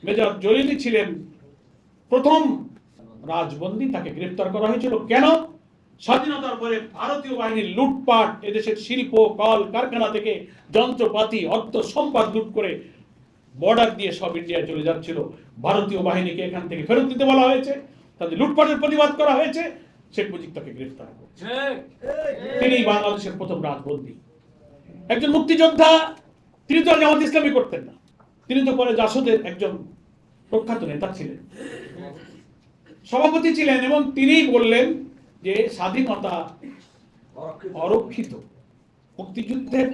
Major জলিলি ছিলেন প্রথম রাজবন্দী, তাকে গ্রেফতার করা হয়েছিল। কেন? স্বাধীনতার পরে ভারতীয় বাহিনীর লুটপাট, এদেশের শিল্প কল কারখানা থেকে যন্ত্রপাতি অর্থ সম্পদ লুট করে বর্ডার দিয়ে সব ইন্ডিয়ায় চলে যাচ্ছিল। ভারতীয় বাহিনীকে এখান থেকে ফেরত দিতে বলা হয়েছে, তাদের লুটপাটের প্রতিবাদ করা হয়েছে, শেখ মুজিব তাকে গ্রেফতার করেছে। তিনি বাংলাদেশের প্রথম রাজবন্দী, একজন মুক্তিযোদ্ধা। তিনি তো জামাত ইসলামী করতেন না, তিনি তো পরে জাসদের একজন প্রখ্যাত নেতা ছিলেন, সভাপতি ছিলেন, এবং তিনি বললেন যে স্বাধীনতা অরক্ষিত। মুক্তিযুদ্ধের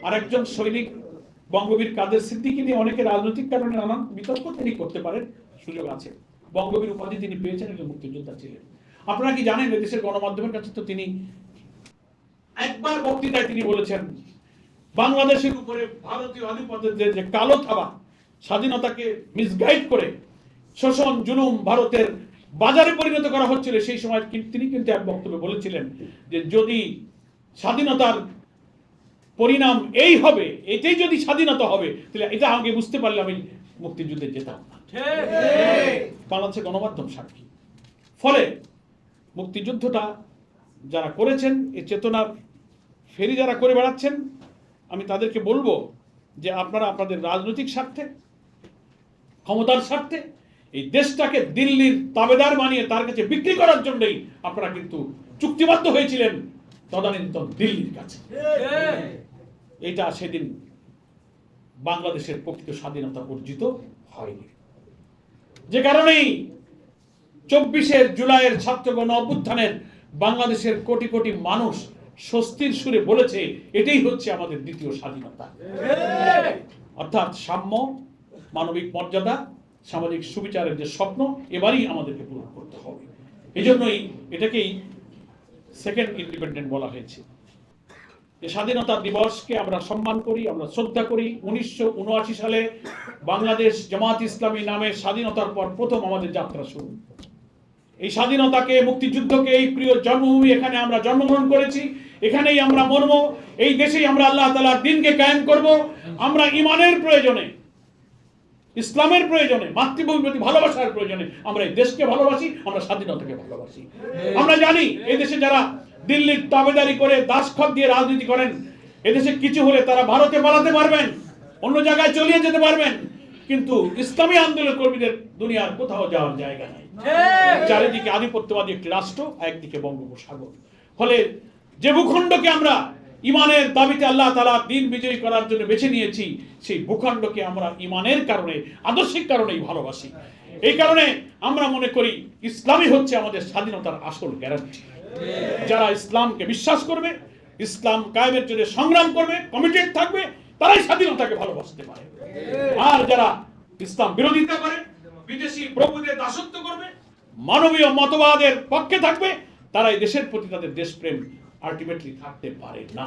আরেকজন সৈনিক বঙ্গবীর কাদের সিদ্দিকী নিয়ে অনেকে রাজনৈতিক কারণে নানান বিতর্ক তিনি করতে পারেন, সুযোগ আছে। বঙ্গবীর উপাধি তিনি পেয়েছেন, একজন মুক্তিযোদ্ধা ছিলেন। আপনারা কি জানেন দেশের গণমাধ্যমের কাছে তো তিনি একবার বক্তৃতায় তিনি বলেছেন বাংলাদেশের উপরে ভারতীয় আধিপত্যের যে কালো থাবা, স্বাধীনতাকে মিসগাইড করে শোষণ জুলুম ভারতের বাজারে পরিণত করা হচ্ছিল, সেই সময় তিনি কিন্তু এক বক্তব্যে বলেছিলেন যে যদি স্বাধীনতার পরিণাম এই হবে, এটাই যদি স্বাধীনতা হবে, তাহলে এটা আগে বুঝতে পারলে আমি মুক্তিযুদ্ধে যেতাম না। বাংলাদেশের গণমাধ্যম সাক্ষী। ফলে মুক্তিযুদ্ধটা যারা করেছেন, এই চেতনার ফেরি যারা করে বেড়াচ্ছেন, আমি তাদেরকে বলবো যে আপনারা আপনাদের রাজনৈতিক স্বার্থে, ক্ষমতার স্বার্থে এই দেশটাকে দিল্লির তাবেদার বানিয়ে তার কাছে বিক্রি করার জন্যই আপনারা কিন্তু চুক্তিবদ্ধ হয়েছিলেন তদানীন্তন দিল্লির কাছে। এটা সেদিন বাংলাদেশের প্রকৃত স্বাধীনতা অর্জিত হয়নি। যে কারণেই 24 জুলাইয়ের ছাত্র গণ অভ্যুত্থানের বাংলাদেশের কোটি কোটি মানুষ স্বস্তির সুরে বলেছে এটাই হচ্ছে আমাদের দ্বিতীয় স্বাধীনতা, অর্থাৎ সাম্য, মানবিক মর্যাদা, সামাজিক সুবিচারের যে স্বপ্ন এবারই আমাদেরকে পূরণ করতে হবে। এই জন্যই এটাকেই সেকেন্ড ইন্ডিপেন্ডেন্ট বলা হয়েছে। যে স্বাধীনতা দিবসকে আমরা সম্মান করি, আমরা শ্রদ্ধা করি। 1979 সালে বাংলাদেশ জামাত ইসলামী নামে স্বাধীনতার পর প্রথম আমাদের যাত্রা শুরু। এই স্বাধীনতাকে, মুক্তিযুদ্ধকে, এই প্রিয় জন্মভূমি, এখানে আমরা জন্মগ্রহণ করেছি, এখানেই আমরা মরব, এই দেশেই আমরা আল্লাহ তাআলার দ্বীনকে কায়েম করব। আমরা ইমানের প্রয়োজনে, ইসলামের প্রয়োজনে, মাতৃভূমির প্রতি ভালোবাসার প্রয়োজনে আমরা এই দেশকে ভালোবাসি, আমরা স্বাধীনতাকে ভালোবাসি। আমরা জানি এই দেশে যারা দিল্লির তাবেদারি করে দাসখত দিয়ে রাজনীতি করেন, এদেশে কিছু হলে তারা ভারতে পালাতে পারবেন, অন্য জায়গায় চলিয়ে যেতে পারবেন, কিন্তু ইসলামী আন্দোলন কর্মীদের দুনিয়ার কোথাও যাওয়ার জায়গা নাই। চারিদিকে আধিপত্যবাদী একটি রাষ্ট্র, একদিকে বঙ্গোপসাগর। ফলে যে ভূখণ্ডকে আমরা ইমানের দাবিতে আল্লাহ তাআলা দ্বীন বিজয়ী করার জন্য বেছে নিয়েছি, সেই ভূখণ্ডকে আমরা ইমানের কারণে, আদর্শিক কারণেই ভালোবাসি। এই কারণে আমরা মনে করি ইসলামই হচ্ছে আমাদের স্বাধীনতার আসল গ্যারান্টি। যারা ইসলামকে বিশ্বাস করবে, ইসলাম কায়েমের জন্য সংগ্রাম করবে, কমিটেড থাকবে, তারাই স্বাধীনতাকে ভালোবাসতে পারে। আর যারা ইসলাম বিরোধিতা করে, বিদেশি প্রভুদের দাসত্ব করবে, মানবীয় মতবাদের পক্ষে থাকবে, তারাই দেশের প্রতি তাদের দেশপ্রেম আলটিমেটলি থাকতে পারে না।